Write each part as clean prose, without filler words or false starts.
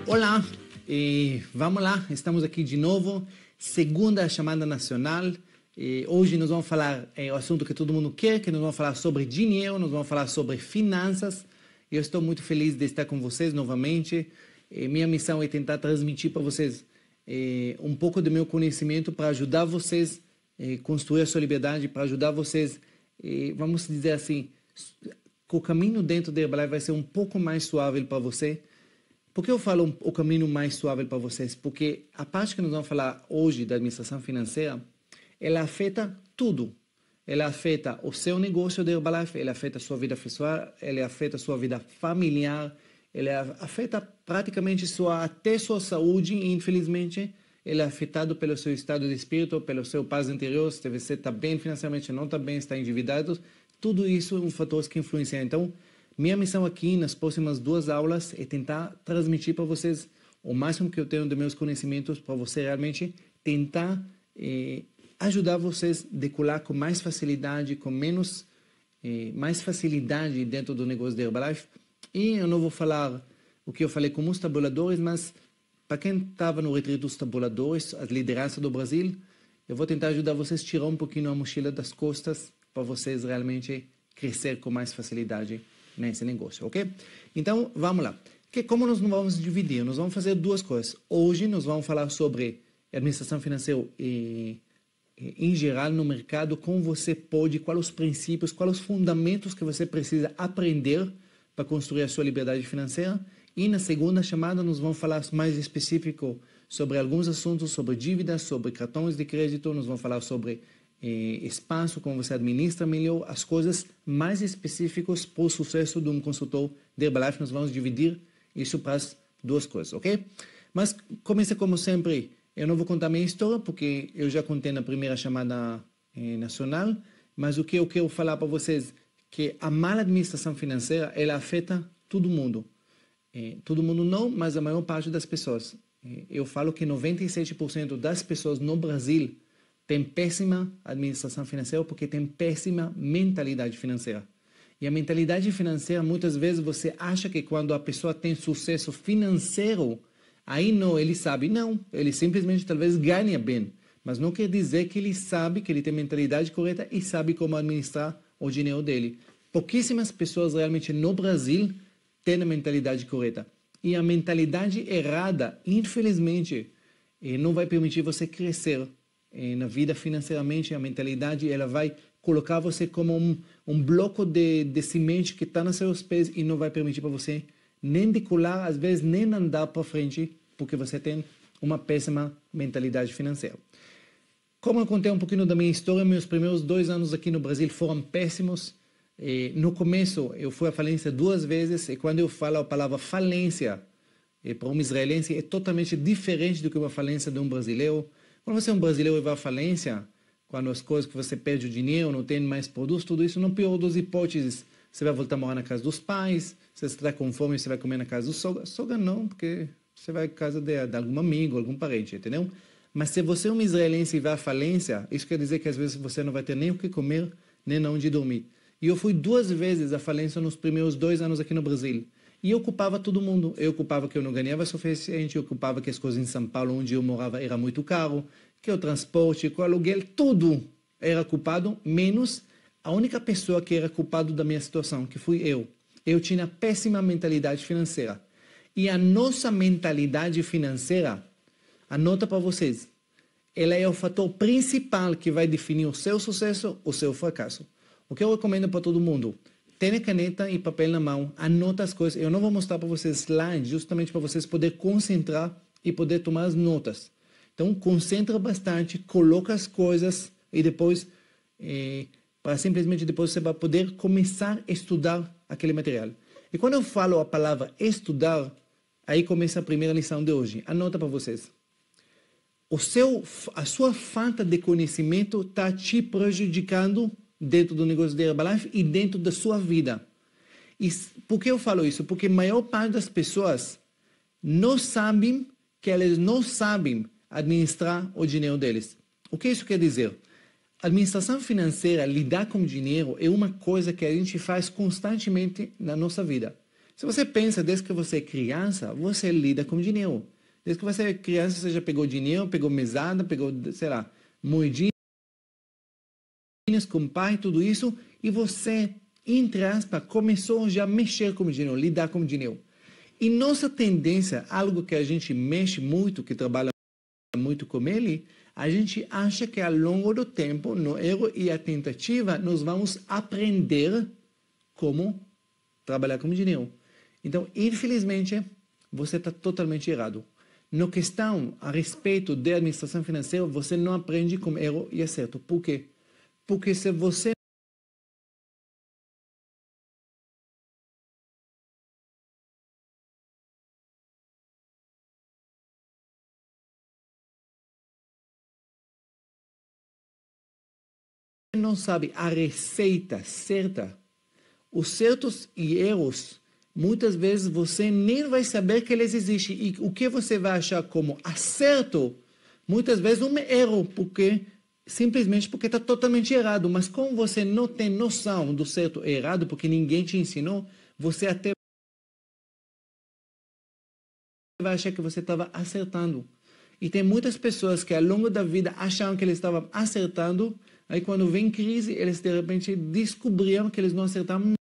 Olá, vamos lá, estamos aqui de novo, segunda chamada nacional. Hoje nós vamos falar o assunto que todo mundo quer, que nós vamos falar sobre dinheiro, nós vamos falar sobre finanças. Eu estou muito feliz de estar com vocês novamente. Minha missão é tentar transmitir para vocês um pouco do meu conhecimento para ajudar vocês a construir a sua liberdade, para ajudar vocês, vamos dizer assim, que o caminho dentro da Herbalife vai ser um pouco mais suave para você. Por que eu falo o caminho mais suave para vocês? Porque a parte que nós vamos falar hoje da administração financeira, ela afeta tudo. Ela afeta o seu negócio de Herbalife, ela afeta a sua vida pessoal, ela afeta a sua vida familiar, ela afeta praticamente até sua saúde e, infelizmente, ela é afetado pelo seu estado de espírito, pelo seu paz interior, se você está bem financeiramente, não está bem, está endividado. Tudo isso é um fator que influencia. Então, minha missão aqui nas próximas 2 aulas é tentar transmitir para vocês o máximo que eu tenho de meus conhecimentos para você realmente tentar ajudar vocês a decolar com mais facilidade, com mais facilidade dentro do negócio da Herbalife. E eu não vou falar o que eu falei com os tabuladores, mas para quem estava no retiro dos tabuladores, a liderança do Brasil, eu vou tentar ajudar vocês a tirar um pouquinho a mochila das costas para vocês realmente crescer com mais facilidade nesse negócio, ok? Então, vamos lá. Como nós não vamos dividir? Nós vamos fazer 2 coisas. Hoje, nós vamos falar sobre administração financeira em geral no mercado, como você pode, quais os princípios, quais os fundamentos que você precisa aprender para construir a sua liberdade financeira. E na segunda chamada, nós vamos falar mais específico sobre alguns assuntos, sobre dívidas, sobre cartões de crédito, nós vamos falar sobre espaço, como você administra melhor, as coisas mais específicas para o sucesso de um consultor de Herbalife. Nós vamos dividir isso para as 2 coisas, ok? Mas comece como sempre, eu não vou contar minha história, porque eu já contei na primeira chamada nacional, mas o que eu quero falar para vocês que a má administração financeira, ela afeta todo mundo. Todo mundo não, mas a maior parte das pessoas. Eu falo que 97% das pessoas no Brasil tem péssima administração financeira porque tem péssima mentalidade financeira. E a mentalidade financeira, muitas vezes você acha que quando a pessoa tem sucesso financeiro, aí não, ele sabe. Não, ele simplesmente talvez ganha bem. Mas não quer dizer que ele sabe, que ele tem mentalidade correta e sabe como administrar o dinheiro dele. Pouquíssimas pessoas realmente no Brasil têm a mentalidade correta. E a mentalidade errada, infelizmente, não vai permitir você crescer na vida financeiramente. A mentalidade ela vai colocar você como um bloco de semente que está nos seus pés e não vai permitir para você nem decolar, às vezes nem andar para frente, porque você tem uma péssima mentalidade financeira. Como eu contei um pouquinho da minha história, meus primeiros 2 anos aqui no Brasil foram péssimos. No começo, eu fui à falência 2 vezes, e quando eu falo a palavra falência, para um israelense, é totalmente diferente do que uma falência de um brasileiro. Quando você é um brasileiro e vai à falência, quando as coisas que você perde o dinheiro, não tem mais produtos, tudo isso, no pior das hipóteses, você vai voltar a morar na casa dos pais, se você está com fome, você vai comer na casa do sogra. Sogra não, porque você vai à casa de algum amigo, algum parente, entendeu? Mas se você é um israelense e vai à falência, isso quer dizer que às vezes você não vai ter nem o que comer, nem onde dormir. E eu fui 2 vezes à falência nos primeiros 2 anos aqui no Brasil. E eu culpava todo mundo. Eu culpava que eu não ganhava o suficiente, eu culpava que as coisas em São Paulo, onde eu morava, era muito caro, que o transporte, que o aluguel, tudo era culpado, menos a única pessoa que era culpado da minha situação, que fui eu. Eu tinha péssima mentalidade financeira. E a nossa mentalidade financeira, anota para vocês, ela é o fator principal que vai definir o seu sucesso ou o seu fracasso. O que eu recomendo para todo mundo? Tenha caneta e papel na mão, anota as coisas. Eu não vou mostrar para vocês slides, justamente para vocês poderem concentrar e poder tomar as notas. Então, concentra bastante, coloca as coisas e depois, para simplesmente depois você vai poder começar a estudar aquele material. E quando eu falo a palavra estudar, aí começa a primeira lição de hoje. Anota para vocês. A sua falta de conhecimento está te prejudicando dentro do negócio de Herbalife e dentro da sua vida. E por que eu falo isso? Porque a maior parte das pessoas não sabem que elas não sabem administrar o dinheiro deles. O que isso quer dizer? Administração financeira, lidar com dinheiro, é uma coisa que a gente faz constantemente na nossa vida. Se você pensa desde que você é criança, você lida com dinheiro. Desde que você é criança, você já pegou dinheiro, pegou mesada, pegou, sei lá, moedinhas com o pai, tudo isso, e você, entre aspas, começou já a mexer com o dinheiro, lidar com o dinheiro. E nossa tendência, algo que a gente mexe muito, que trabalha muito com ele, a gente acha que ao longo do tempo, no erro e a tentativa, nós vamos aprender como trabalhar com dinheiro. Então, infelizmente, você está totalmente errado. No questão a respeito de administração financeira, você não aprende com erro e acerto. Por quê? Porque se você não sabe a receita certa, os certos e erros, muitas vezes você nem vai saber que eles existem. E o que você vai achar como acerto, muitas vezes um erro, porque simplesmente porque está totalmente errado. Mas como você não tem noção do certo e errado, porque ninguém te ensinou, você até vai achar que você estava acertando. E tem muitas pessoas que ao longo da vida acharam que eles estavam acertando, aí quando vem crise, eles de repente descobriram que eles não acertaram.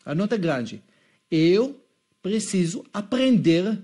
A nota é grande. Eu preciso aprender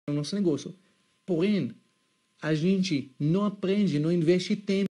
no nosso negócio. Porém, a gente não aprende, não investe tempo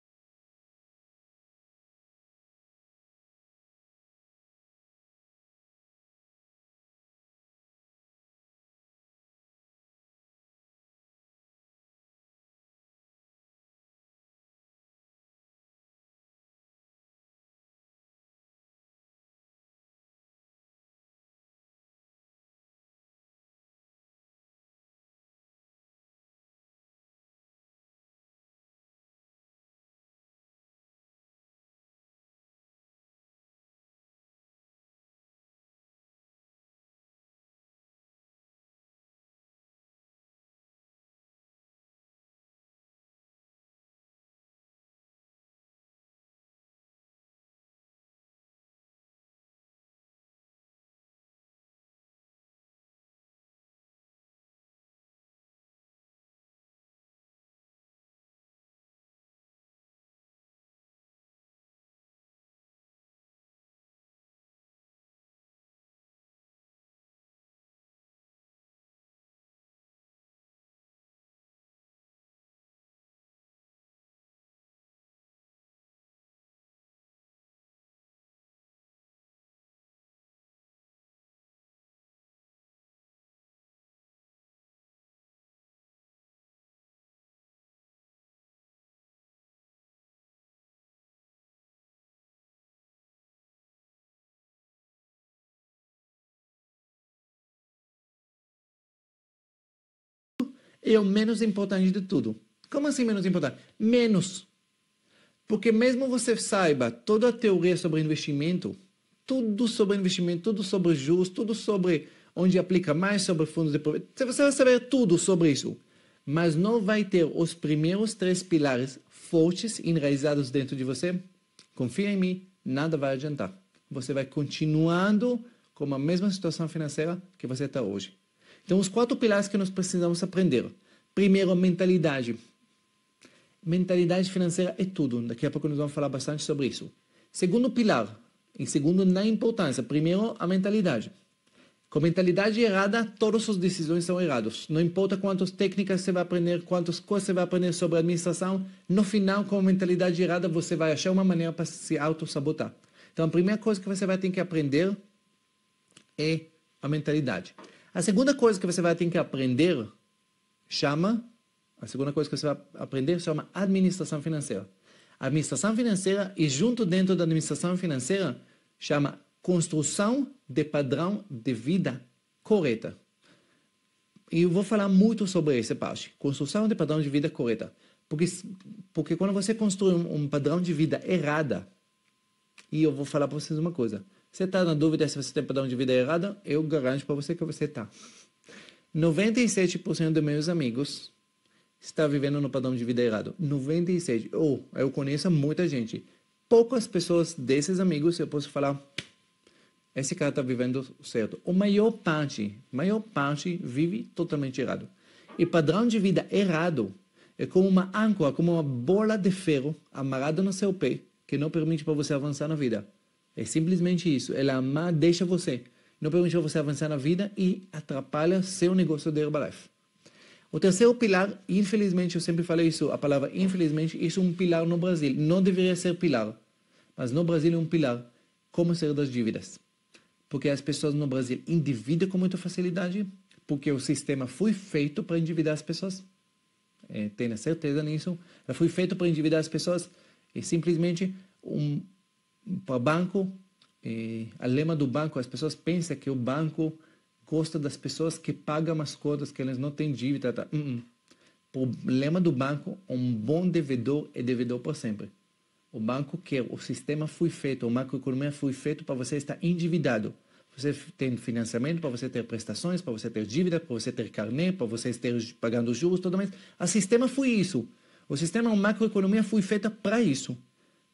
é o menos importante de tudo. Como assim menos importante? Menos. Porque mesmo você saiba toda a teoria sobre investimento, tudo sobre investimento, tudo sobre juros, tudo sobre onde aplica mais sobre fundos de propriedade, você vai saber tudo sobre isso. Mas não vai ter os primeiros 3 pilares fortes, enraizados dentro de você. Confia em mim, nada vai adiantar. Você vai continuando com a mesma situação financeira que você está hoje. Então, os 4 pilares que nós precisamos aprender. Primeiro, mentalidade. Mentalidade financeira é tudo. Daqui a pouco nós vamos falar bastante sobre isso. Segundo pilar, e segundo na importância. Primeiro, a mentalidade. Com mentalidade errada, todas as decisões são erradas. Não importa quantas técnicas você vai aprender, quantas coisas você vai aprender sobre administração, no final, com a mentalidade errada, você vai achar uma maneira para se auto-sabotar. Então, a primeira coisa que você vai ter que aprender é a mentalidade. A segunda coisa que você vai ter que aprender chama administração financeira. A administração financeira e junto dentro da administração financeira chama construção de padrão de vida correta. E eu vou falar muito sobre essa parte. Construção de padrão de vida correta. Porque quando você constrói um padrão de vida errada, e eu vou falar para vocês uma coisa. Você está na dúvida se você tem padrão de vida errada? Eu garanto para você que você está. 97% dos meus amigos está vivendo no padrão de vida errado. 97%. Eu conheço muita gente. Poucas pessoas desses amigos eu posso falar, esse cara está vivendo certo. A maior parte vive totalmente errado. E padrão de vida errado é como uma âncora, como uma bola de ferro amarrada no seu pé, que não permite para você avançar na vida. É simplesmente isso. Ela deixa você, não permite você avançar na vida e atrapalha seu negócio de Herbalife. O terceiro pilar, infelizmente, eu sempre falei isso, a palavra infelizmente, isso é um pilar no Brasil. Não deveria ser pilar, mas no Brasil é um pilar. Como sair das dívidas? Porque as pessoas no Brasil endividam com muita facilidade, porque o sistema foi feito para endividar as pessoas. Tenha certeza nisso. Ela foi feito para endividar as pessoas. E simplesmente, para o banco, a lema do banco, as pessoas pensam que o banco gosta das pessoas que pagam as contas, que eles não têm dívida. Tá? O lema do banco, um bom devedor é devedor por sempre. O banco quer, o sistema foi feito, a macroeconomia foi feito para você estar endividado. Você tem financiamento, para você ter prestações, para você ter dívida, para você ter carnê, para você estar pagando juros, todo mês. O sistema foi isso. O sistema, a macroeconomia foi feita para isso.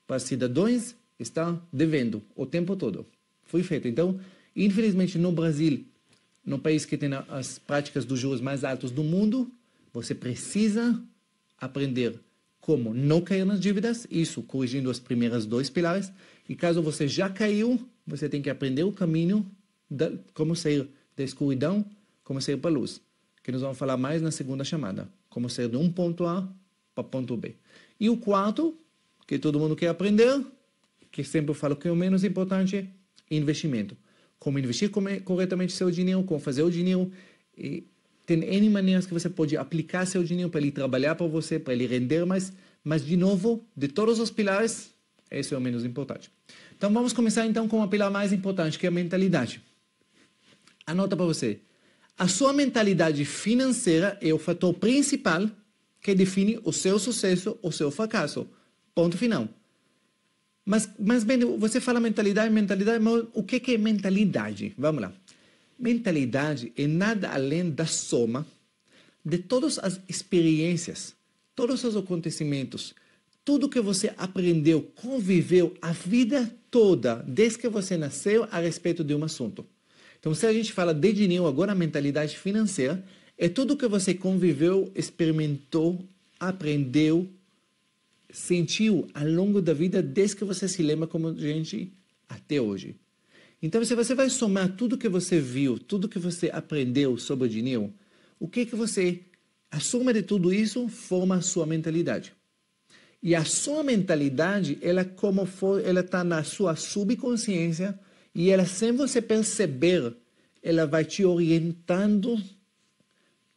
Para cidadãos estar devendo o tempo todo. Foi feito. Então, infelizmente, no Brasil, no país que tem as práticas dos juros mais altos do mundo, você precisa aprender como não cair nas dívidas, isso corrigindo os primeiros 2 pilares. E caso você já caiu, você tem que aprender o caminho de como sair da escuridão, como sair para a luz. Que nós vamos falar mais na segunda chamada. Como sair de um ponto A para ponto B. E o quarto, que todo mundo quer aprender, que sempre eu falo que é o menos importante, investimento. Como investir corretamente seu dinheiro, como fazer o dinheiro. E tem N maneiras que você pode aplicar seu dinheiro para ele trabalhar para você, para ele render mais. Mas, de novo, de todos os pilares, esse é o menos importante. Então, vamos começar então com o pilar mais importante, que é a mentalidade. Anota para você. A sua mentalidade financeira é o fator principal que define o seu sucesso ou seu fracasso. Ponto final. Mas bem, você fala mentalidade, mas o que é mentalidade? Vamos lá. Mentalidade é nada além da soma de todas as experiências, todos os acontecimentos, tudo que você aprendeu, conviveu a vida toda, desde que você nasceu, a respeito de um assunto. Então, se a gente fala de dinheiro, agora a mentalidade financeira, é tudo que você conviveu, experimentou, aprendeu, sentiu ao longo da vida, desde que você se lembra como gente até hoje. Então, se você vai somar tudo que você viu, tudo que você aprendeu sobre o dinheiro, o que você... A soma de tudo isso forma a sua mentalidade. E a sua mentalidade, ela está na sua subconsciência e ela, sem você perceber, ela vai te orientando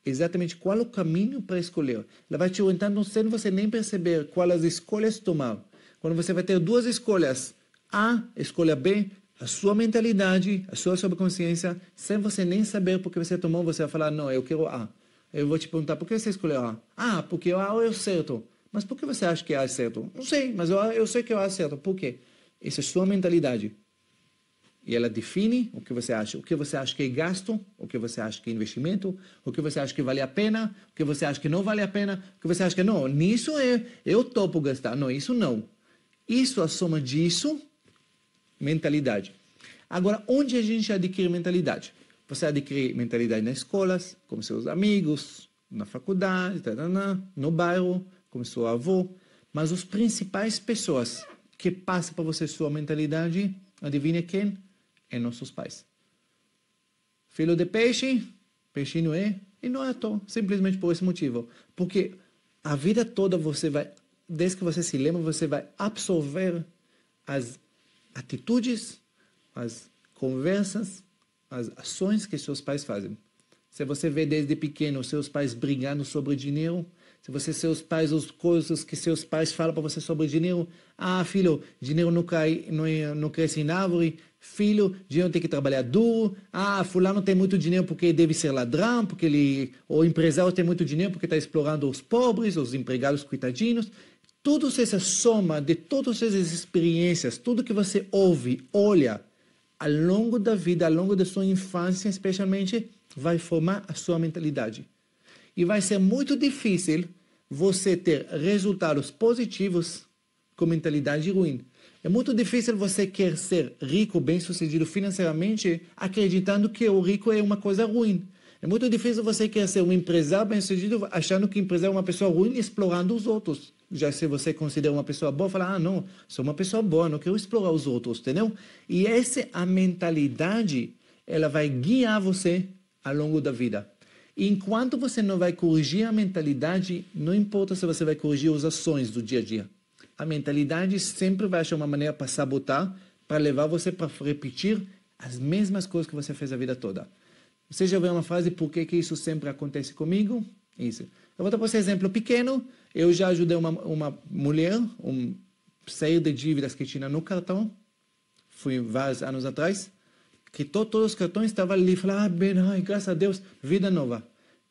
exatamente qual é o caminho para escolher. Ela vai te orientando sem você nem perceber quais escolhas tomar. Quando você vai ter 2 escolhas, A, escolha B, a sua mentalidade, a sua subconsciência, sem você nem saber porque você tomou, você vai falar, não, eu quero A. Eu vou te perguntar, por que você escolheu A? Ah, porque A é o certo. Mas por que você acha que A é certo? Não sei, mas eu sei que A é certo. Por quê? Essa é a sua mentalidade. E ela define o que você acha. O que você acha que é gasto, o que você acha que é investimento, o que você acha que vale a pena, o que você acha que não vale a pena, o que você acha que não, nisso eu topo gastar. Não, isso não. Isso, a soma disso, mentalidade. Agora, onde a gente adquire mentalidade? Você adquire mentalidade nas escolas, com seus amigos, na faculdade, no bairro, com seu avô. Mas as principais pessoas que passam para você sua mentalidade, adivinha quem? É nossos pais. Filho de peixe, peixinho é, e não é à toa, simplesmente por esse motivo. Porque a vida toda você vai, desde que você se lembra, você vai absorver as atitudes, as conversas, as ações que seus pais fazem. Se você vê desde pequeno seus pais brigando sobre dinheiro, se você seus pais, as coisas que seus pais falam para você sobre dinheiro, ah, filho, dinheiro não cai, não cresce em árvore, filho, dinheiro tem que trabalhar duro, ah, fulano tem muito dinheiro porque deve ser ladrão, porque o empresário tem muito dinheiro porque está explorando os pobres, os empregados coitadinhos. Toda essa soma de todas essas experiências, tudo que você ouve, olha, ao longo da vida, ao longo da sua infância, especialmente, vai formar a sua mentalidade. E vai ser muito difícil você ter resultados positivos com mentalidade ruim. É muito difícil você querer ser rico, bem-sucedido financeiramente, acreditando que o rico é uma coisa ruim. É muito difícil você querer ser um empresário bem-sucedido, achando que o empresário é uma pessoa ruim, explorando os outros. Já se você considera uma pessoa boa, fala, ah, não, sou uma pessoa boa, não quero explorar os outros, entendeu? E essa a mentalidade, ela vai guiar você ao longo da vida. E enquanto você não vai corrigir a mentalidade, não importa se você vai corrigir as ações do dia a dia. A mentalidade sempre vai achar uma maneira para sabotar, para levar você para repetir as mesmas coisas que você fez a vida toda. Você já viu uma frase, por que isso sempre acontece comigo? Isso. Eu vou dar para você um exemplo pequeno. Eu já ajudei uma mulher sair de dívidas que tinha no cartão. Fui vários anos atrás. Quitou todos os cartões, estava ali, falava, ai, graças a Deus, vida nova.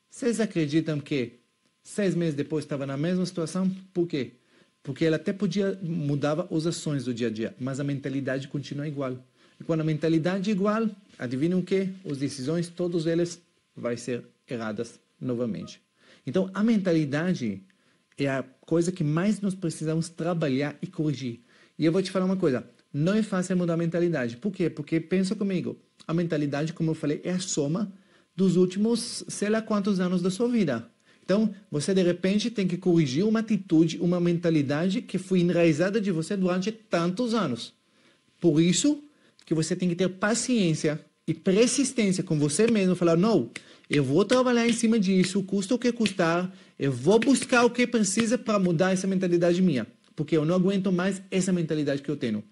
Vocês acreditam que 6 meses depois estava na mesma situação? Por quê? Porque ela até podia mudar as ações do dia a dia, mas a mentalidade continua igual. E quando a mentalidade é igual, adivinham o quê? As decisões, todas elas, vão ser erradas novamente. Então, a mentalidade é a coisa que mais nós precisamos trabalhar e corrigir. E eu vou te falar uma coisa, não é fácil mudar a mentalidade. Por quê? Porque, pensa comigo, a mentalidade, como eu falei, é a soma dos últimos, sei lá quantos anos da sua vida. Então, você de repente tem que corrigir uma atitude, uma mentalidade que foi enraizada de você durante tantos anos. Por isso que você tem que ter paciência e persistência com você mesmo, falar, não, eu vou trabalhar em cima disso, custa o que custar, eu vou buscar o que precisa para mudar essa mentalidade minha, porque eu não aguento mais essa mentalidade que eu tenho.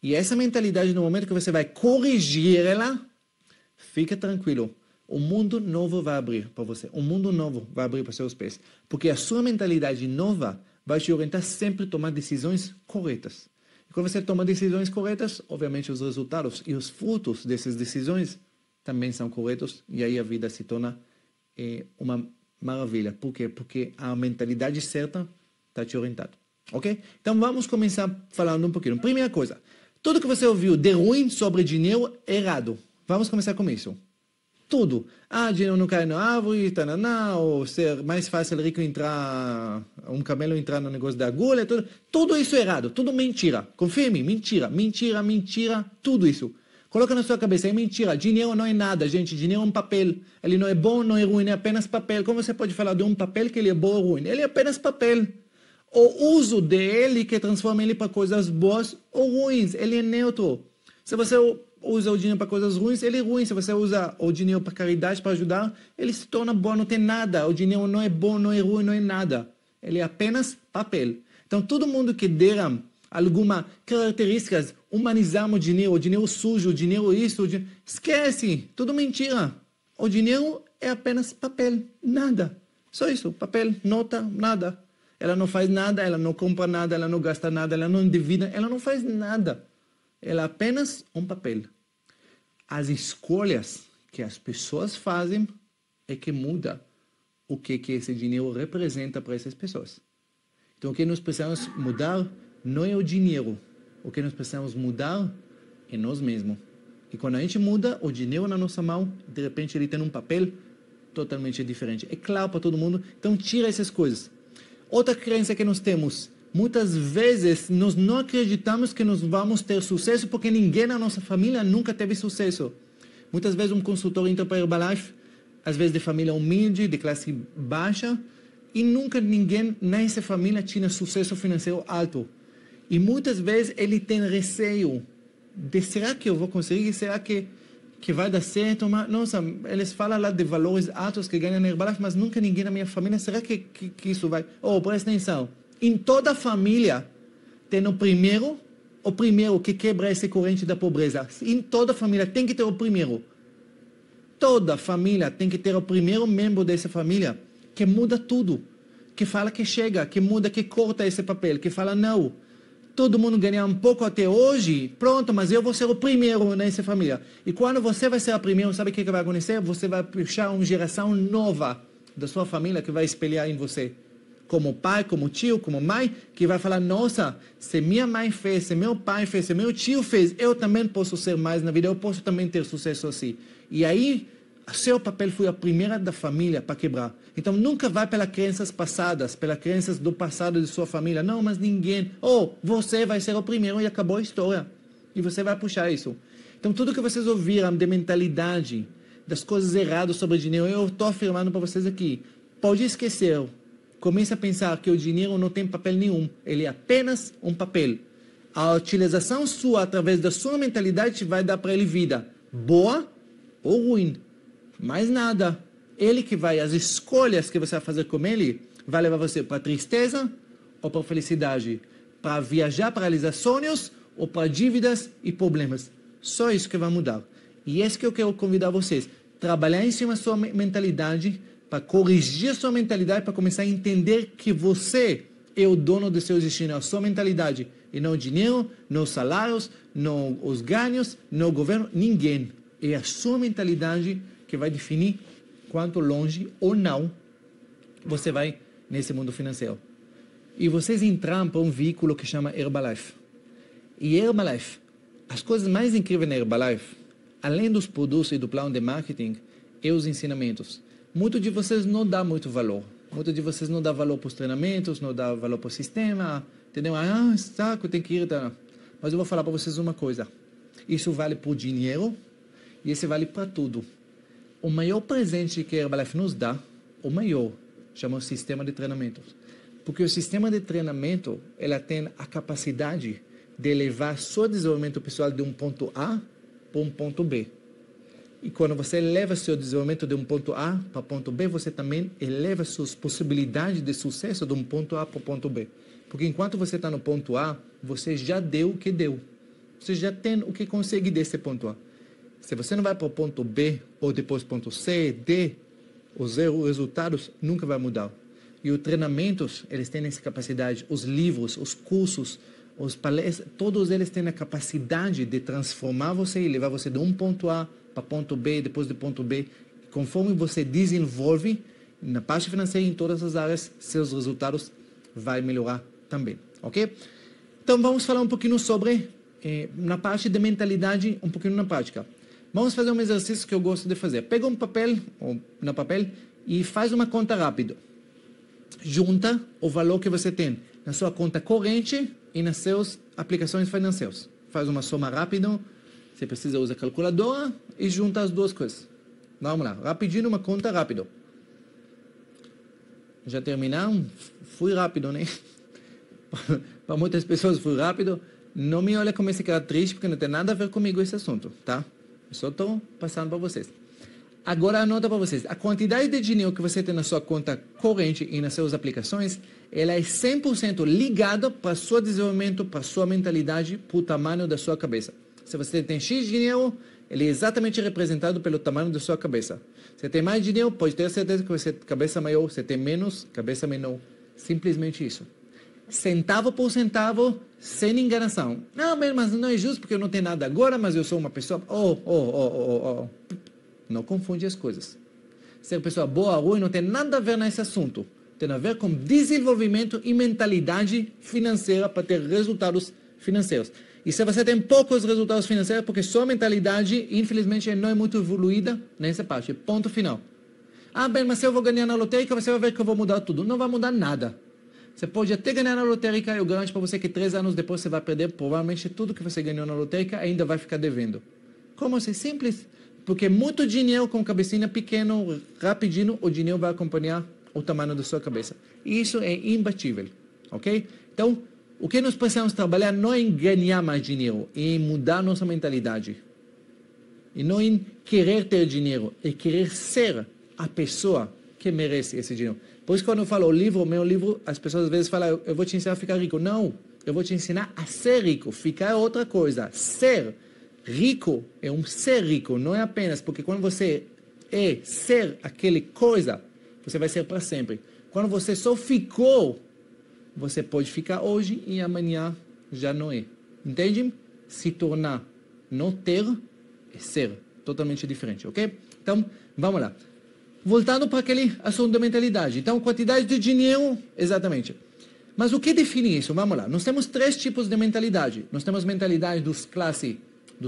E essa mentalidade, no momento que você vai corrigir ela, fica tranquilo. Um mundo novo vai abrir para você. Um mundo novo vai abrir para seus pés. Porque a sua mentalidade nova vai te orientar sempre a tomar decisões corretas. E quando você toma decisões corretas, obviamente os resultados e os frutos dessas decisões também são corretos. E aí a vida se torna uma maravilha. Por quê? Porque a mentalidade certa está te orientando. Ok? Então vamos começar falando um pouquinho. Primeira coisa. Tudo que você ouviu de ruim sobre dinheiro é errado. Vamos começar com isso. Tudo. Ah, dinheiro não cai na árvore, tananá, ou ser mais fácil rico entrar, um camelo entrar no negócio da agulha, tudo isso é errado, tudo mentira. Confia em mim, mentira, mentira, mentira, tudo isso. Coloca na sua cabeça, é mentira, dinheiro não é nada, gente, dinheiro é um papel. Ele não é bom, não é ruim, é apenas papel. Como você pode falar de um papel que ele é bom ou ruim? Ele é apenas papel. O uso dele que transforma ele para coisas boas ou ruins, ele é neutro. Se você usa o dinheiro para coisas ruins, ele é ruim. Se você usa o dinheiro para caridade, para ajudar, ele se torna bom, não tem nada. O dinheiro não é bom, não é ruim, não é nada. Ele é apenas papel. Então, todo mundo que dera alguma características, humanizamos o dinheiro sujo, o dinheiro isso, esquece, tudo mentira. O dinheiro é apenas papel, nada. Só isso, papel, nota, nada. Ela não faz nada, ela não compra nada, ela não gasta nada, ela não endivida, ela não faz nada. Ela é apenas um papel. As escolhas que as pessoas fazem é que muda o que esse dinheiro representa para essas pessoas. Então, o que nós precisamos mudar não é o dinheiro. O que nós precisamos mudar é nós mesmos. E quando a gente muda o dinheiro na nossa mão, de repente ele tem um papel totalmente diferente. É claro para todo mundo. Então, tira essas coisas. Outra crença que nós temos. Muitas vezes, nós não acreditamos que nós vamos ter sucesso porque ninguém na nossa família nunca teve sucesso. Muitas vezes, um consultor entra para a Herbalife, às vezes de família humilde, de classe baixa, e nunca ninguém nessa família tinha sucesso financeiro alto. E muitas vezes ele tem receio de, será que eu vou conseguir? Será que vai dar certo? Mas, nossa, eles falam lá de valores altos que ganham na Herbalife, mas nunca ninguém na minha família, será que isso vai? Oh, presta atenção. Em toda família tem o primeiro que quebra essa corrente da pobreza. Em toda família tem que ter o primeiro. Toda família tem que ter o primeiro membro dessa família que muda tudo. Que fala que chega, que muda, que corta esse papel, que fala não. Todo mundo ganha um pouco até hoje, pronto, mas eu vou ser o primeiro nessa família. E quando você vai ser o primeiro, sabe o que vai acontecer? Você vai puxar uma geração nova da sua família que vai espelhar em você. Como pai, como tio, como mãe, que vai falar, nossa, se minha mãe fez, se meu pai fez, se meu tio fez, eu também posso ser mais na vida, eu posso também ter sucesso assim. E aí, seu papel foi a primeira da família para quebrar. Então, nunca vai pelas crenças passadas, pelas crenças do passado de sua família. Não, mas ninguém. Ou você vai ser o primeiro e acabou a história. E você vai puxar isso. Então, tudo que vocês ouviram de mentalidade, das coisas erradas sobre dinheiro, eu estou afirmando para vocês aqui. Pode esquecer. Comece a pensar que o dinheiro não tem papel nenhum. Ele é apenas um papel. A utilização sua, através da sua mentalidade, vai dar para ele vida. Boa ou ruim. Mais nada. Ele que vai, as escolhas que você vai fazer com ele, vai levar você para tristeza ou para felicidade. Para viajar, para realizar sonhos ou para dívidas e problemas. Só isso que vai mudar. E é isso que eu quero convidar vocês. Trabalhar em cima da sua mentalidade, para corrigir a sua mentalidade, para começar a entender que você é o dono do seu destino, a sua mentalidade. E não o dinheiro, não os salários, não os ganhos, não o governo, ninguém. É a sua mentalidade que vai definir quanto longe ou não você vai nesse mundo financeiro. E vocês entraram para um veículo que chama Herbalife. E Herbalife, as coisas mais incríveis na Herbalife, além dos produtos e do plano de marketing, é os ensinamentos. Muitos de vocês não dão muito valor. Muitos de vocês não dão valor para os treinamentos, não dão valor para o sistema. Entendeu? Ah, saco, tem que ir. Tá. Mas eu vou falar para vocês uma coisa. Isso vale para o dinheiro e isso vale para tudo. O maior presente que a Herbalife nos dá, o maior, chama o sistema de treinamento. Porque o sistema de treinamento, ela tem a capacidade de levar seu desenvolvimento pessoal de um ponto A para um ponto B. E quando você eleva seu desenvolvimento de um ponto A para o ponto B, você também eleva suas possibilidades de sucesso de um ponto A para o ponto B. Porque enquanto você está no ponto A, você já deu o que deu. Você já tem o que consegue desse ponto A. Se você não vai para o ponto B, ou depois ponto C, D, os resultados nunca vai mudar. E os treinamentos, eles têm essa capacidade, os livros, os cursos, os palestras, todos eles têm a capacidade de transformar você e levar você de um ponto A para ponto B, depois de ponto B. Conforme você desenvolve na parte financeira em todas as áreas, seus resultados vão melhorar também, ok? Então vamos falar um pouquinho sobre, na parte de mentalidade, um pouquinho na prática. Vamos fazer um exercício que eu gosto de fazer. Pega um papel, ou no papel, e faz uma conta rápida. Junta o valor que você tem na sua conta corrente e nas suas aplicações financeiras. Faz uma soma rápida. Você precisa usar a calculadora e junta as duas coisas. Vamos lá, rapidinho, uma conta rápida. Já terminaram? Fui rápido, né? Para muitas pessoas fui rápido. Não me olha como esse cara triste, porque não tem nada a ver comigo esse assunto, tá? Eu só estou passando para vocês. Agora anota para vocês. A quantidade de dinheiro que você tem na sua conta corrente e nas suas aplicações, ela é 100% ligada para o seu desenvolvimento, para a sua mentalidade, para o tamanho da sua cabeça. Se você tem X dinheiro, ele é exatamente representado pelo tamanho da sua cabeça. Se tem mais dinheiro, pode ter certeza que você tem cabeça maior. Se tem menos, cabeça menor. Simplesmente isso. Centavo por centavo, sem enganação. Não, mas não é justo porque eu não tenho nada agora, mas eu sou uma pessoa... Não confunde as coisas. ser pessoa boa ou ruim não tem nada a ver nesse assunto. Tem a ver com desenvolvimento e mentalidade financeira para ter resultados financeiros. E se você tem poucos resultados financeiros, porque sua mentalidade, infelizmente, não é muito evoluída nessa parte. Ponto final. Ah, bem, mas se eu vou ganhar na lotérica, você vai ver que eu vou mudar tudo. Não vai mudar nada. Você pode até ganhar na lotérica, eu garanto para você que 3 anos depois você vai perder provavelmente tudo que você ganhou na lotérica, ainda vai ficar devendo. Como assim? Simples. Porque muito dinheiro com cabecinha pequeno, rapidinho, o dinheiro vai acompanhar o tamanho da sua cabeça. E isso é imbatível, ok? Então, o que nós precisamos trabalhar não é em ganhar mais dinheiro, é em mudar nossa mentalidade. E não em querer ter dinheiro, é querer ser a pessoa que merece esse dinheiro. Por isso, quando eu falo o meu livro, as pessoas às vezes falam, eu vou te ensinar a ficar rico. Não, eu vou te ensinar a ser rico. Ficar é outra coisa. Ser rico é um ser rico, não é apenas porque quando você é ser aquele coisa, você vai ser para sempre. Quando você só ficou, você pode ficar hoje e amanhã já não é. Entende? Se tornar, não ter, é ser. Totalmente diferente, ok? Então, vamos lá. Voltando para aquele assunto da mentalidade. Então, quantidade de dinheiro, exatamente. Mas o que define isso? Vamos lá. Nós temos 3 tipos de mentalidade. Nós temos mentalidade dos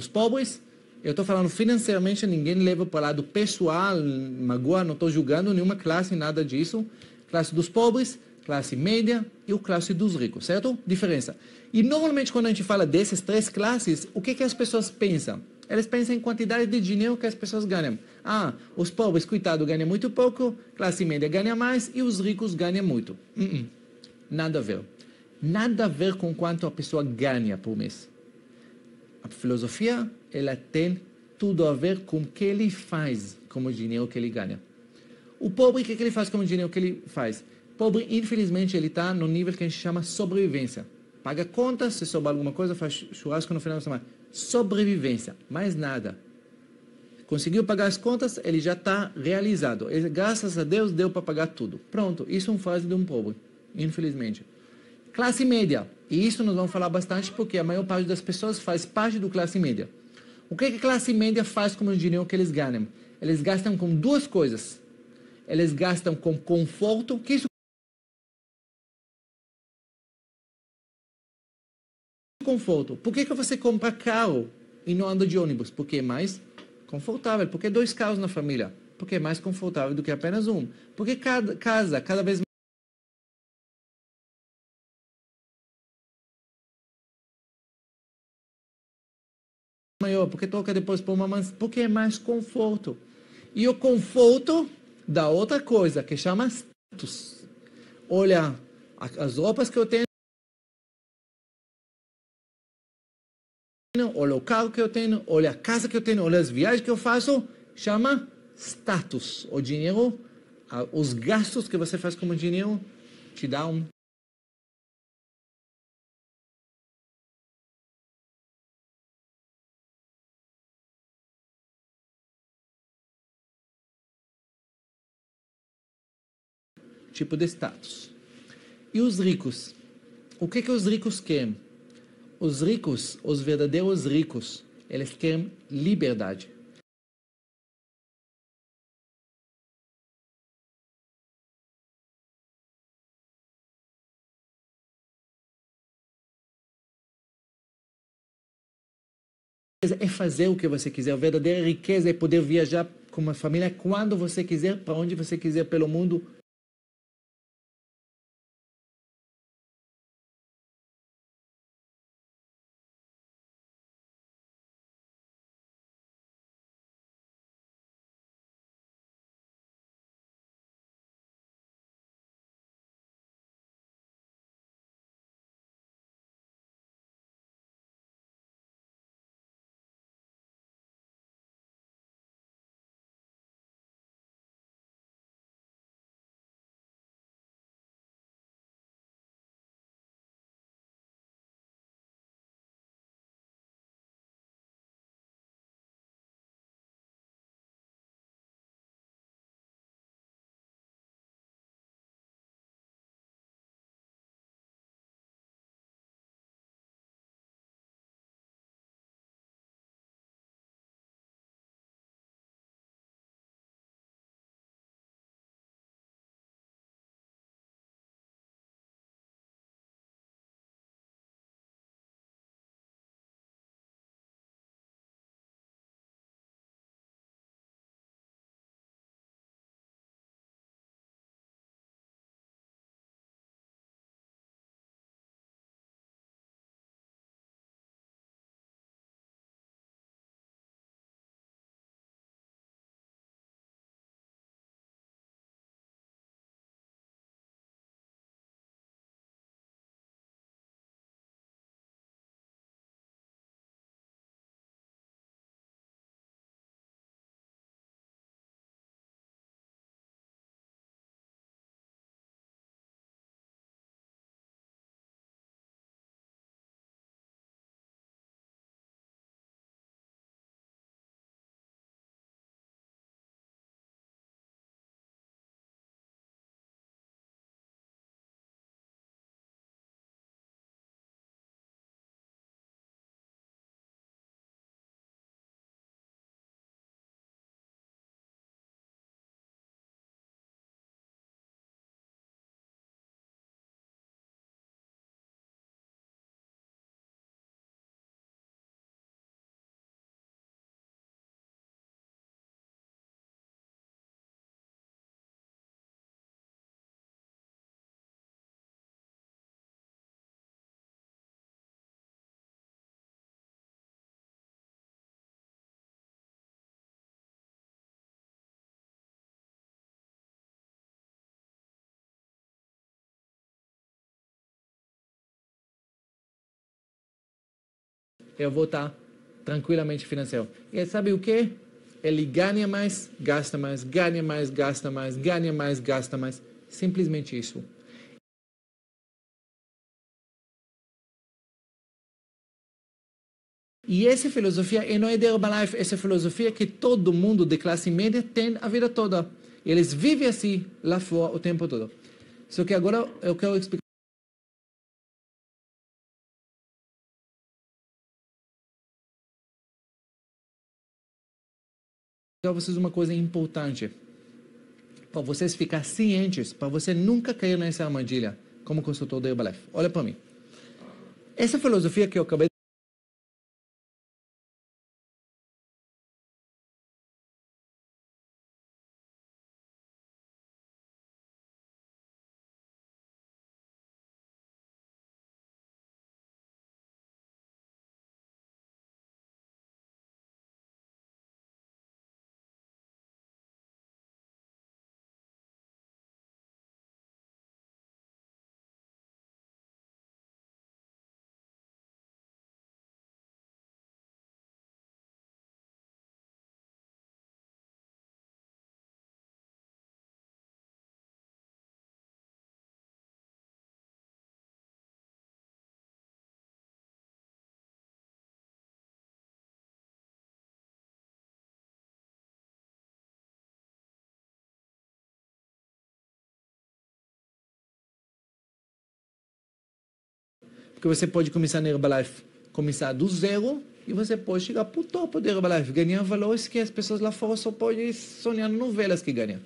pobres. Eu estou falando financeiramente, ninguém leva para o lado pessoal, magoa, não estou julgando nenhuma classe, nada disso. Classe dos pobres, classe média e o classe dos ricos, certo? Diferença. E normalmente quando a gente fala dessas 3 classes, o que as pessoas pensam? Eles pensam em quantidade de dinheiro que as pessoas ganham. Ah, os pobres, coitado, ganham muito pouco, classe média ganha mais e os ricos ganham muito. Nada a ver. Nada a ver com quanto a pessoa ganha por mês. A filosofia, ela tem tudo a ver com o que ele faz com o dinheiro que ele ganha. O pobre, o que ele faz com o dinheiro que ele faz? Pobre, infelizmente, ele está no nível que a gente chama sobrevivência. Paga contas, se sobra alguma coisa, faz churrasco no final da semana. Sobrevivência, mais nada. Conseguiu pagar as contas, ele já está realizado. Ele, graças a Deus, deu para pagar tudo. Pronto, isso é uma frase de um pobre, infelizmente. Classe média. E isso nós vamos falar bastante porque a maior parte das pessoas faz parte do classe média. O que a classe média faz com o dinheiro que eles ganham? Eles gastam com 2 coisas. Eles gastam com conforto. Que isso é conforto? Por que você compra carro e não anda de ônibus? Porque é mais confortável. Porque 2 carros na família. Porque é mais confortável do que apenas um. Porque cada vez maior, porque toca depois por uma mansão, porque é mais conforto. E o conforto da outra coisa, que chama status. Olha, as roupas que eu tenho, olha o carro que eu tenho, olha a casa que eu tenho, olha as viagens que eu faço, chama status. O dinheiro, os gastos que você faz com o dinheiro, te dá um tipo de status. E os ricos? O que os ricos querem? Os ricos, os verdadeiros ricos, eles querem liberdade. É fazer o que você quiser. A verdadeira riqueza é poder viajar com uma família quando você quiser, para onde você quiser pelo mundo. eu vou estar tranquilamente financeiro. E sabe o que? Ele ganha mais, gasta mais, ganha mais, gasta mais, ganha mais, gasta mais. Simplesmente isso. E essa filosofia, e não é de Herbalife, essa filosofia que todo mundo de classe média tem a vida toda. Eles vivem assim lá fora o tempo todo. Só que agora eu quero explicar para vocês uma coisa importante. Para vocês ficarem cientes, para você nunca cair nessa armadilha como consultor da Herbalife. Olha para mim. Essa filosofia que eu acabei porque você pode começar na Herbalife, começar do zero, e você pode chegar para o topo da Herbalife, ganhar valores que as pessoas lá fora só podem sonhar novelas que ganham.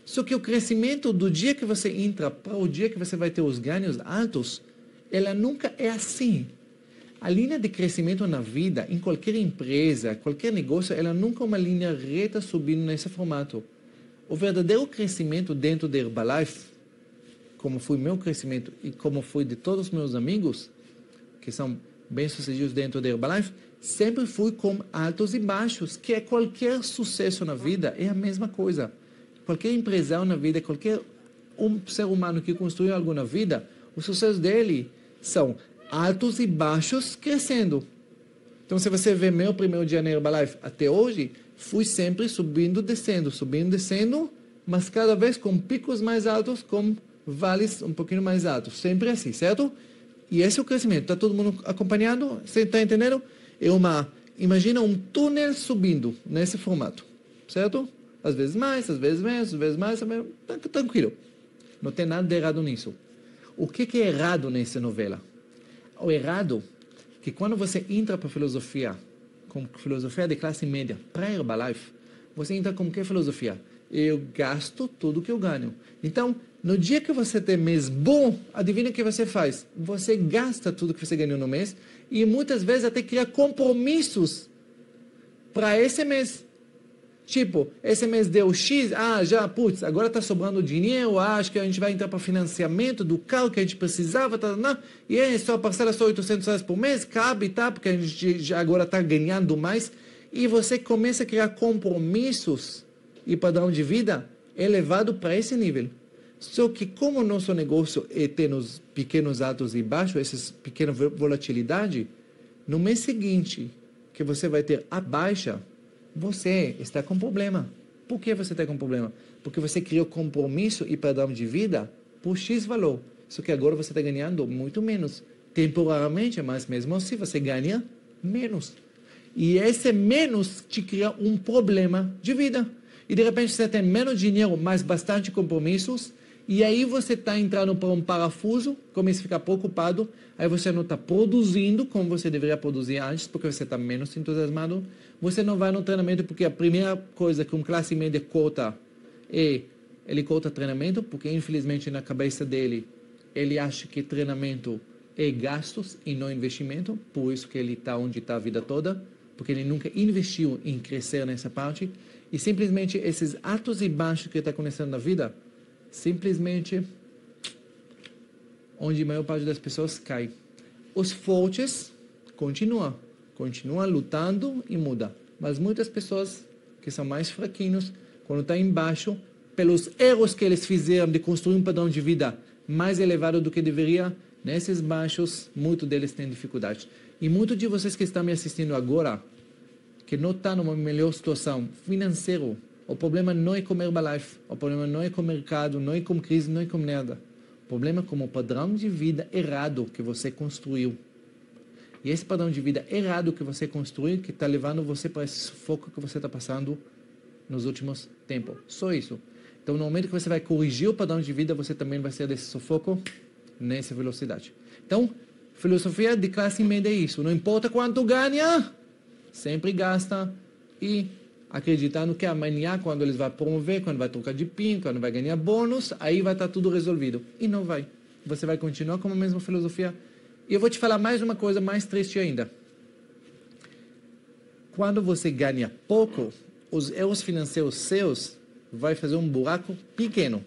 Só que o crescimento do dia que você entra para o dia que você vai ter os ganhos altos, ela nunca é assim. A linha de crescimento na vida, em qualquer empresa, qualquer negócio, ela nunca é uma linha reta subindo nesse formato. O verdadeiro crescimento dentro da Herbalife, como foi meu crescimento e como foi de todos os meus amigos, que são bem-sucedidos dentro da Herbalife, sempre fui com altos e baixos, que é qualquer sucesso na vida, é a mesma coisa. Qualquer empresário na vida, qualquer ser humano que construiu algo na vida, o sucesso dele são altos e baixos crescendo. Então, se você vê meu primeiro dia na Herbalife até hoje, fui sempre subindo, descendo, mas cada vez com picos mais altos, com vales um pouquinho mais altos. Sempre assim, certo? E esse é o crescimento. Está todo mundo acompanhando? Você está entendendo? Imagina um túnel subindo nesse formato, certo? Às vezes mais, às vezes menos, às vezes mais, tranquilo. Não tem nada de errado nisso. O que é errado nessa novela? O errado é que quando você entra para a filosofia, com filosofia de classe média, para Herbalife, você entra com que filosofia? Eu gasto tudo que eu ganho. Então, no dia que você tem mês bom, adivinha o que você faz? Você gasta tudo que você ganhou no mês e muitas vezes até cria compromissos para esse mês. Tipo, esse mês deu X, agora está sobrando dinheiro, acho que a gente vai entrar para financiamento do carro que a gente precisava, e aí só parcela só R$800 por mês, cabe, porque a gente já agora está ganhando mais, e você começa a criar compromissos e padrão de vida elevado para esse nível. Só que como o nosso negócio é ter nos pequenos altos e baixos, essas pequenas volatilidade, no mês seguinte, que você vai ter a baixa, você está com problema. Por que você está com problema? Porque você criou compromisso e padrão de vida por X valor. Só que agora você está ganhando muito menos. Temporariamente, mas mesmo assim você ganha menos. E esse menos te cria um problema de vida. E de repente você tem menos dinheiro, mas bastante compromissos. E aí você está entrando para um parafuso, começa a ficar preocupado. Aí você não está produzindo como você deveria produzir antes, porque você está menos entusiasmado. Você não vai no treinamento, porque a primeira coisa que um classe média corta ele corta treinamento, porque infelizmente na cabeça dele, ele acha que treinamento é gastos e não investimento. Por isso que ele está onde está a vida toda, porque ele nunca investiu em crescer nessa parte. E simplesmente esses altos e baixos que está acontecendo na vida, simplesmente onde a maior parte das pessoas cai. Os fortes continuam lutando e mudam. Mas muitas pessoas que são mais fraquinhos, quando estão embaixo, pelos erros que eles fizeram de construir um padrão de vida mais elevado do que deveria, nesses baixos, muitos deles têm dificuldade. E muitos de vocês que estão me assistindo agora, que não estão numa melhor situação financeira, o problema não é com Herbalife, o problema não é com o mercado, não é com crise, não é com nada. O problema é com o padrão de vida errado que você construiu. E esse padrão de vida errado que você construiu, que está levando você para esse sufoco que você está passando nos últimos tempos. Só isso. Então, no momento que você vai corrigir o padrão de vida, você também vai sair desse sufoco nessa velocidade. Então, filosofia de classe média é isso. Não importa quanto ganha, sempre gasta e acreditando que amanhã, quando eles vão promover, quando vai trocar de PIN, quando vai ganhar bônus, aí vai estar tudo resolvido. E não vai. Você vai continuar com a mesma filosofia. E eu vou te falar mais uma coisa mais triste ainda. Quando você ganha pouco, os erros financeiros seus vai fazer um buraco pequeno.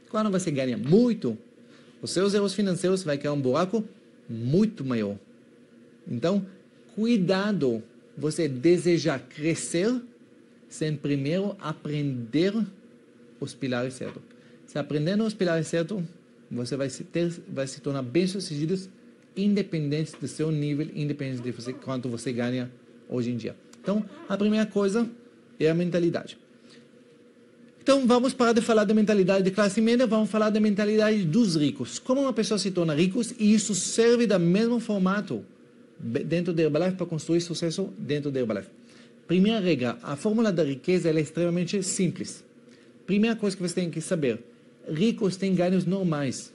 Quando você ganha muito, os seus erros financeiros vai criar um buraco muito maior. Então, cuidado você desejar crescer sem primeiro aprender os pilares certos. Se aprendendo os pilares certos, você vai se tornar bem-sucedido, independente do seu nível, independente de você, quanto você ganha hoje em dia. Então, a primeira coisa é a mentalidade. Então, vamos parar de falar da mentalidade de classe média, vamos falar da mentalidade dos ricos. Como uma pessoa se torna rico, e isso serve do mesmo formato dentro da Herbalife para construir sucesso dentro da Herbalife. Primeira regra, a fórmula da riqueza ela é extremamente simples. Primeira coisa que você tem que saber, ricos têm ganhos normais.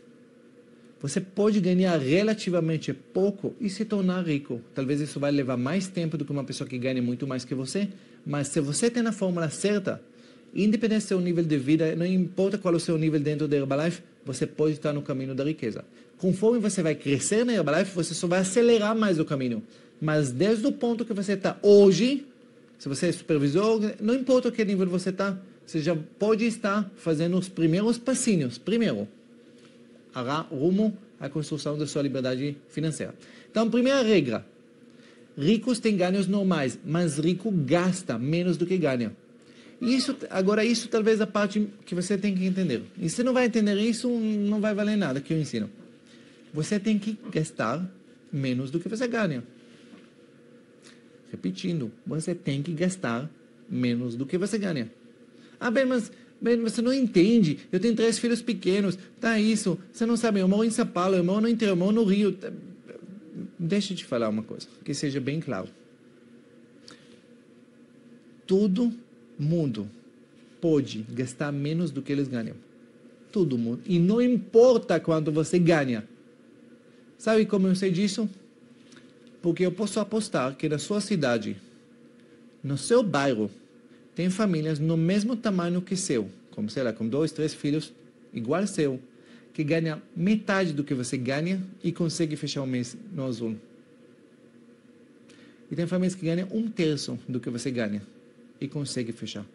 Você pode ganhar relativamente pouco e se tornar rico. Talvez isso vai levar mais tempo do que uma pessoa que ganha muito mais que você, mas se você tem a fórmula certa, independente do seu nível de vida, não importa qual é o seu nível dentro da Herbalife, você pode estar no caminho da riqueza. Conforme você vai crescer na Herbalife, você só vai acelerar mais o caminho. Mas desde o ponto que você está hoje, se você é supervisor, não importa o que nível você está, você já pode estar fazendo os primeiros passinhos. Primeiro, rumo à construção da sua liberdade financeira. Então, primeira regra. Ricos têm ganhos normais, mas rico gasta menos do que ganha. Isso talvez a parte que você tem que entender. E se não vai entender isso, não vai valer nada que eu ensino. Você tem que gastar menos do que você ganha. Repetindo, você tem que gastar menos do que você ganha. Ah, mas você não entende. Eu tenho 3 filhos pequenos. Tá isso. Você não sabe. Eu moro em São Paulo, eu moro no interior, eu moro no Rio. Deixa eu te falar uma coisa, que seja bem claro. Todo mundo pode gastar menos do que eles ganham. Todo mundo. E não importa quanto você ganha. Sabe como eu sei disso? Porque eu posso apostar que na sua cidade, no seu bairro, tem famílias no mesmo tamanho que seu, como sei lá, com 2, 3 filhos, igual seu, que ganha metade do que você ganha e consegue fechar o mês no azul. E tem famílias que ganham 1/3 do que você ganha e consegue fechar.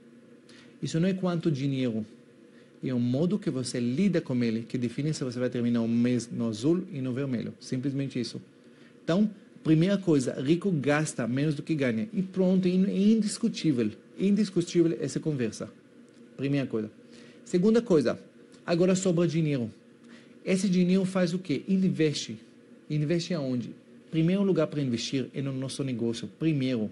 Isso não é quanto dinheiro, é o modo que você lida com ele que define se você vai terminar o mês no azul e no vermelho. Simplesmente isso. Então, primeira coisa, rico gasta menos do que ganha. E pronto, é indiscutível. Indiscutível essa conversa. Primeira coisa. Segunda coisa, agora sobra dinheiro. Esse dinheiro faz o quê? Investe. Investe aonde? Primeiro lugar para investir é no nosso negócio. Primeiro.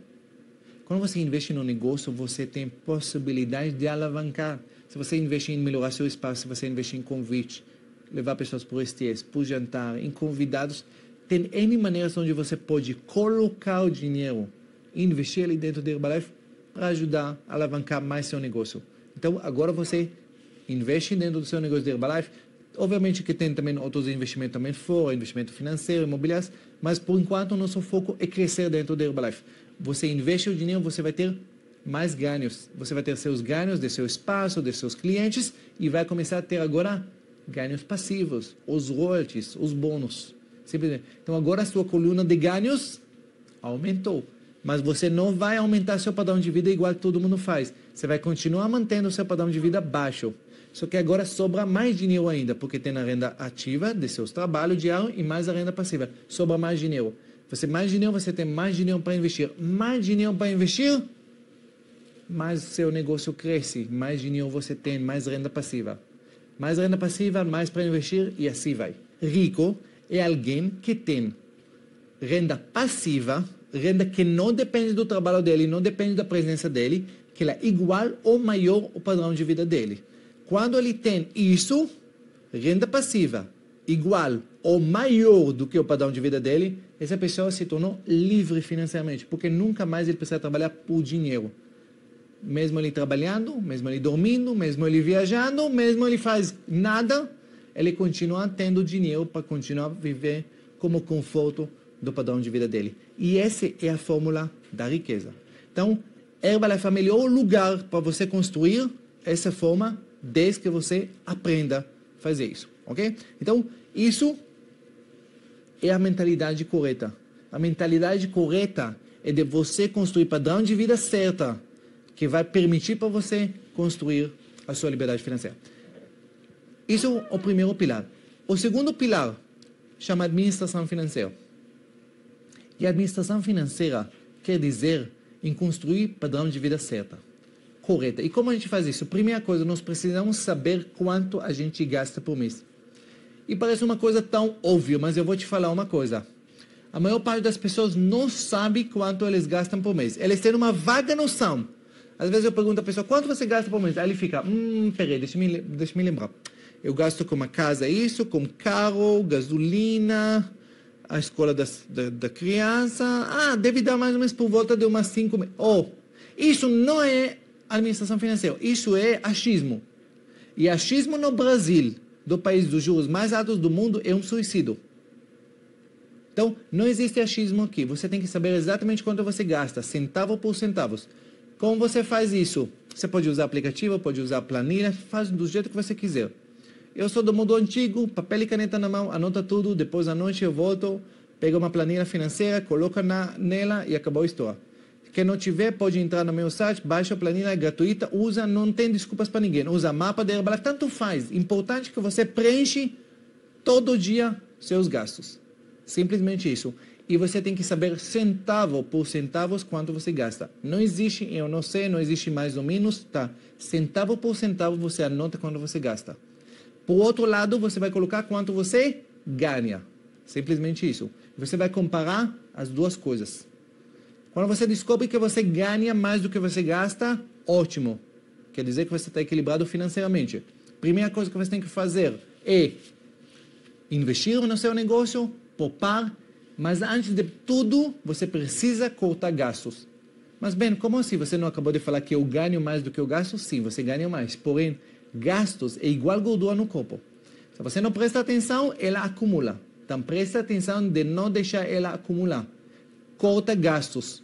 Quando você investe no negócio, você tem possibilidade de alavancar. Se você investir em melhorar seu espaço, se você investir em convite, levar pessoas para o STS, para o jantar, em convidados, tem N maneiras onde você pode colocar o dinheiro, investir ali dentro da Herbalife para ajudar a alavancar mais seu negócio. Então, agora você investe dentro do seu negócio de Herbalife. Obviamente que tem também outros investimentos também fora, investimento financeiro, imobiliário, mas por enquanto o nosso foco é crescer dentro da Herbalife. Você investe o dinheiro, você vai ter mais ganhos. Você vai ter seus ganhos de seu espaço, de seus clientes e vai começar a ter agora ganhos passivos, os royalties, os bônus. Então agora a sua coluna de ganhos aumentou. Mas você não vai aumentar seu padrão de vida igual todo mundo faz. Você vai continuar mantendo o seu padrão de vida baixo. Só que agora sobra mais dinheiro ainda, porque tem a renda ativa de seus trabalhos diários e mais a renda passiva. Sobra mais dinheiro. Você tem mais dinheiro para investir. Mais dinheiro para investir, mais seu negócio cresce. Mais dinheiro você tem, mais renda passiva. Mais renda passiva, mais para investir e assim vai. Rico é alguém que tem renda passiva, renda que não depende do trabalho dele, não depende da presença dele, que ela é igual ou maior ao padrão de vida dele. Quando ele tem isso, renda passiva, igual ou maior do que o padrão de vida dele, essa pessoa se tornou livre financeiramente, porque nunca mais ele precisa trabalhar por dinheiro. Mesmo ele trabalhando, mesmo ele dormindo, mesmo ele viajando, mesmo ele faz nada, ele continua tendo dinheiro para continuar a viver como conforto do padrão de vida dele. E essa é a fórmula da riqueza. Então, Herbalife é o melhor lugar para você construir essa forma, desde que você aprenda a fazer isso, ok? Então, isso é a mentalidade correta. A mentalidade correta é de você construir padrão de vida certa, que vai permitir para você construir a sua liberdade financeira. Isso é o primeiro pilar. O segundo pilar chama administração financeira. E a administração financeira quer dizer em construir padrão de vida certa, correta. E como a gente faz isso? Primeira coisa, nós precisamos saber quanto a gente gasta por mês. E parece uma coisa tão óbvia, mas eu vou te falar uma coisa. A maior parte das pessoas não sabe quanto eles gastam por mês. Eles têm uma vaga noção. Às vezes eu pergunto à pessoa, quanto você gasta por mês? Aí ele fica, peraí, deixa me lembrar. Eu gasto com uma casa isso, com carro, gasolina, a escola da criança. Deve dar mais ou menos por volta de umas 5 meses. Isso não é administração financeira, isso é achismo. E achismo no Brasil, do país dos juros mais altos do mundo, é um suicídio. Então, não existe achismo aqui. Você tem que saber exatamente quanto você gasta, centavo por centavos. Como você faz isso? Você pode usar aplicativo, pode usar planilha, faz do jeito que você quiser. Eu sou do modo antigo, papel e caneta na mão, anota tudo, depois à noite eu volto, pego uma planilha financeira, coloco nela e acabou a história. Quem não tiver, pode entrar no meu site, baixa a planilha, é gratuita, usa, não tem desculpas para ninguém. Usa mapa de Herbalife, tanto faz. Importante que você preenche todo dia seus gastos. Simplesmente isso. E você tem que saber centavo por centavos quanto você gasta. Não existe, eu não sei, não existe mais ou menos, tá? Centavo por centavo você anota quanto você gasta. Por outro lado, você vai colocar quanto você ganha. Simplesmente isso. Você vai comparar as duas coisas. Quando você descobre que você ganha mais do que você gasta, ótimo. Quer dizer que você está equilibrado financeiramente. Primeira coisa que você tem que fazer é investir no seu negócio, poupar, mas antes de tudo, você precisa cortar gastos. Mas bem, como assim? Você não acabou de falar que eu ganho mais do que eu gasto? Sim, você ganha mais. Porém, gastos é igual gordura no corpo. Se você não presta atenção, ela acumula. Então, presta atenção de não deixar ela acumular. Corta gastos.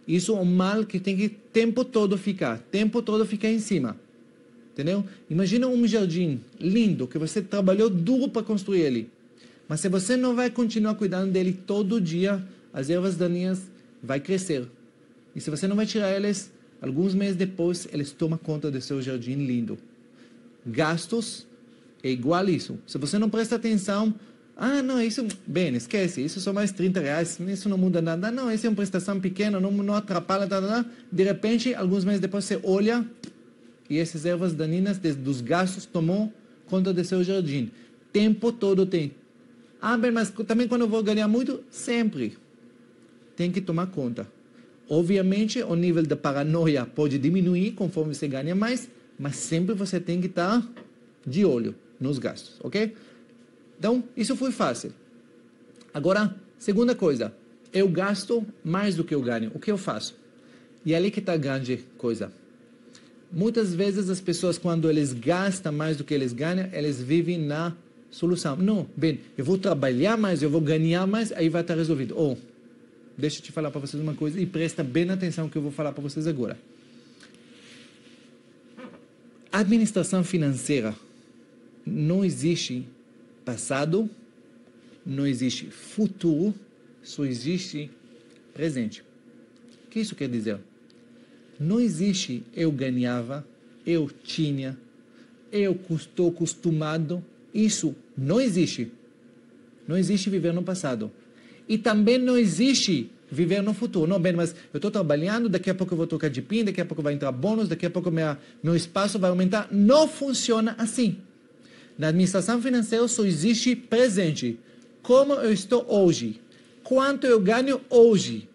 Isso é um mal que tem que tempo todo ficar em cima. Entendeu? Imagina um jardim lindo, que você trabalhou duro para construir ele. Mas se você não vai continuar cuidando dele todo dia, as ervas daninhas vão crescer. E se você não vai tirar elas, alguns meses depois, eles tomam conta do seu jardim lindo. Gastos é igual a isso. Se você não presta atenção, não, isso, bem, esquece, isso são mais R$30, isso não muda nada. Não, isso é uma prestação pequena, não atrapalha, De repente, alguns meses depois, você olha e essas ervas daninhas dos gastos tomou conta do seu jardim. Tempo todo tem. Bem, mas também quando eu vou ganhar muito, sempre tem que tomar conta. Obviamente, o nível de paranoia pode diminuir conforme você ganha mais, mas sempre você tem que estar de olho nos gastos, ok? Então, isso foi fácil. Agora, segunda coisa, eu gasto mais do que eu ganho. O que eu faço? E é ali que está a grande coisa. Muitas vezes as pessoas, quando eles gastam mais do que eles ganham, eles vivem na solução. Não, bem, eu vou trabalhar mais, eu vou ganhar mais, aí vai estar resolvido. Deixa eu te falar para vocês uma coisa e presta bem atenção no que eu vou falar para vocês agora. Administração financeira não existe passado, não existe futuro, só existe presente. O que isso quer dizer? Não existe eu ganhava, eu tinha, eu estou acostumado. Isso não existe. Não existe viver no passado. E também não existe viver no futuro. Não, bem, mas eu estou trabalhando, daqui a pouco eu vou trocar de PIN, daqui a pouco vai entrar bônus, daqui a pouco meu espaço vai aumentar. Não funciona assim. Na administração financeira só existe presente. Como eu estou hoje. quanto eu ganho hoje.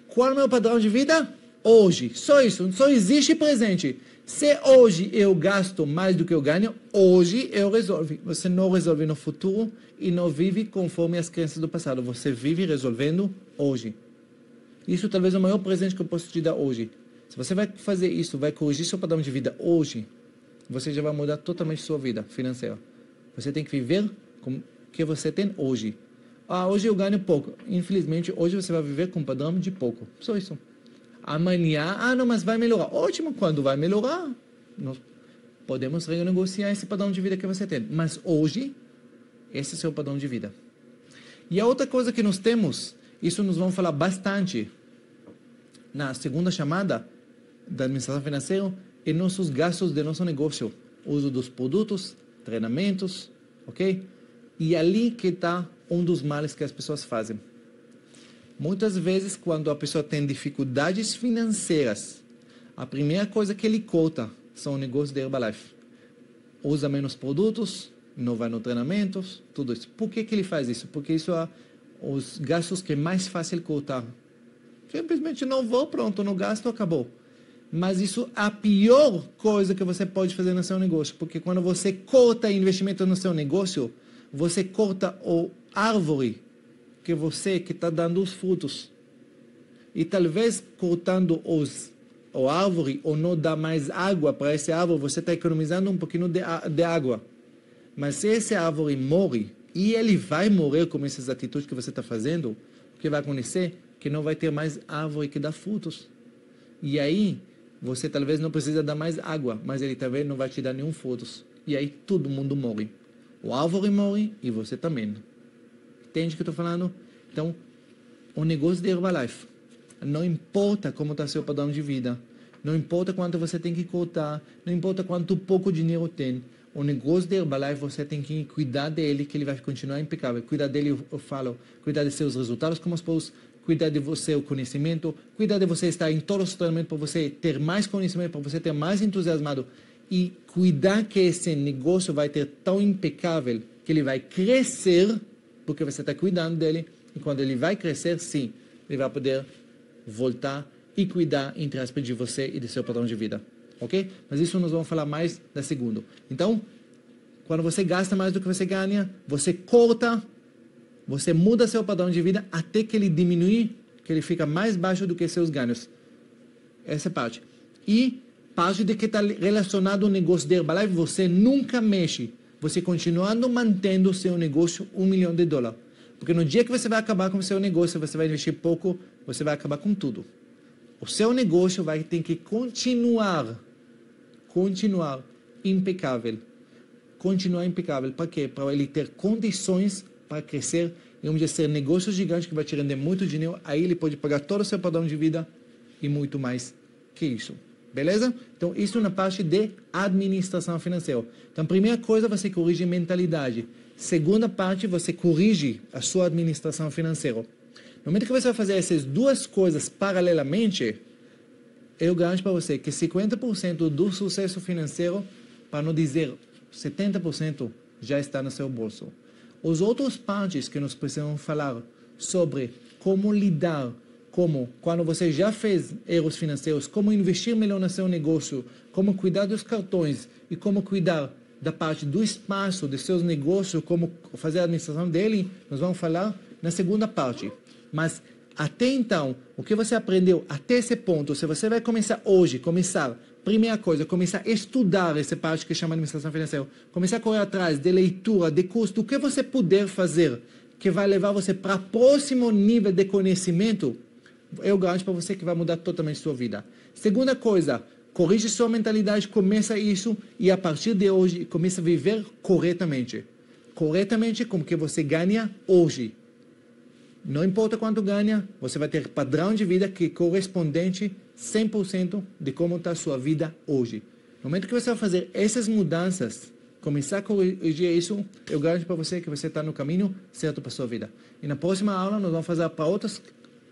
Qual é o meu padrão de vida? Hoje. Só isso. Só existe presente. Se hoje eu gasto mais do que eu ganho, hoje eu resolvo. Você não resolve no futuro e não vive conforme as crenças do passado. Você vive resolvendo hoje. Isso talvez é o maior presente que eu posso te dar hoje. Se você vai fazer isso, vai corrigir seu padrão de vida hoje, você já vai mudar totalmente sua vida financeira. Você tem que viver com o que você tem hoje. Hoje eu ganho pouco. Infelizmente, hoje você vai viver com um padrão de pouco. Só isso. Amanhã, não, mas vai melhorar. Ótimo, quando vai melhorar, nós podemos renegociar esse padrão de vida que você tem. Mas hoje, esse é o seu padrão de vida. E a outra coisa que nós temos, isso nós vamos falar bastante na segunda chamada da administração financeira, é nossos gastos de nosso negócio. Uso dos produtos, treinamentos, ok? E ali que está um dos males que as pessoas fazem. Muitas vezes, quando a pessoa tem dificuldades financeiras, a primeira coisa que ele corta são o negócio de Herbalife. Usa menos produtos, não vai no treinamentos, tudo isso. Por que ele faz isso? Porque isso é os gastos que é mais fácil cortar. Simplesmente não vou, pronto, não gasto, acabou. Mas isso é a pior coisa que você pode fazer no seu negócio. Porque quando você corta investimento no seu negócio, você corta a árvore que está dando os frutos. E talvez cortando a árvore ou não dá mais água para essa árvore, você está economizando um pouquinho de água. Mas se essa árvore morre, e ele vai morrer com essas atitudes que você está fazendo, o que vai acontecer? Que não vai ter mais árvore que dá frutos. E aí, você talvez não precisa dar mais água, mas ele talvez não vai te dar nenhum frutos. E aí todo mundo morre. O árvore morre e você também. Entende o que eu estou falando? Então, o negócio de Herbalife, não importa como está seu padrão de vida, não importa quanto você tem que cortar, não importa quanto pouco dinheiro tem, o negócio de Herbalife você tem que cuidar dele, que ele vai continuar impecável. Cuidar dele, eu falo, cuidar de seus resultados como esposo, cuidar de você, o conhecimento, cuidar de você estar em todos os treinamentos para você ter mais conhecimento, para você ter mais entusiasmado e cuidar que esse negócio vai ter tão impecável que ele vai crescer, porque você está cuidando dele, e quando ele vai crescer, sim, ele vai poder voltar e cuidar, entre aspas, de você e do seu padrão de vida. Ok? Mas isso nós vamos falar mais da segunda. Então, quando você gasta mais do que você ganha, você corta, você muda seu padrão de vida até que ele diminui, que ele fica mais baixo do que seus ganhos. Essa é parte. E parte de que está relacionado ao negócio de Herbalife, você nunca mexe. Você continuando mantendo o seu negócio $1 milhão. Porque no dia que você vai acabar com o seu negócio, você vai investir pouco, você vai acabar com tudo. O seu negócio vai ter que continuar impecável. Continuar impecável. Para quê? Para ele ter condições para crescer e vamos dizer, ser negócio gigante que vai te render muito dinheiro. Aí ele pode pagar todo o seu padrão de vida e muito mais que isso. Beleza? Então, isso na parte de administração financeira. Então, primeira coisa, você corrige mentalidade. Segunda parte, você corrige a sua administração financeira. No momento que você vai fazer essas duas coisas paralelamente, eu garanto para você que 50% do sucesso financeiro, para não dizer 70%, já está no seu bolso. Os outros partes que nós precisamos falar sobre como lidar, como quando você já fez erros financeiros, como investir melhor no seu negócio, como cuidar dos cartões e como cuidar da parte do espaço de seus negócios, como fazer a administração dele, nós vamos falar na segunda parte. Mas até então, o que você aprendeu até esse ponto, se você vai começar hoje, primeira coisa, começar a estudar essa parte que chama administração financeira, começar a correr atrás de leitura, de curso, do que você puder fazer, que vai levar você para o próximo nível de conhecimento, eu garanto para você que vai mudar totalmente a sua vida. Segunda coisa, corrige sua mentalidade, começa isso e a partir de hoje, começa a viver corretamente. Corretamente como que você ganha hoje. Não importa quanto ganha, você vai ter padrão de vida que é correspondente 100% de como está a sua vida hoje. No momento que você vai fazer essas mudanças, começar a corrigir isso, eu garanto para você que você está no caminho certo para a sua vida. E na próxima aula, nós vamos fazer para outras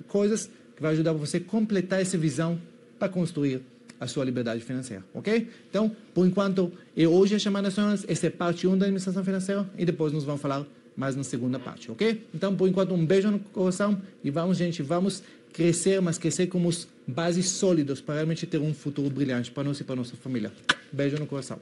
coisas que vai ajudar você a completar essa visão para construir a sua liberdade financeira, ok? Então, por enquanto, hoje a chamada nacional, essa é parte 1 da administração financeira e depois nós vamos falar mais na segunda parte, ok? Então, por enquanto, um beijo no coração e vamos, gente, vamos crescer, mas crescer com os bases sólidos para realmente ter um futuro brilhante para nós e para nossa família. Beijo no coração.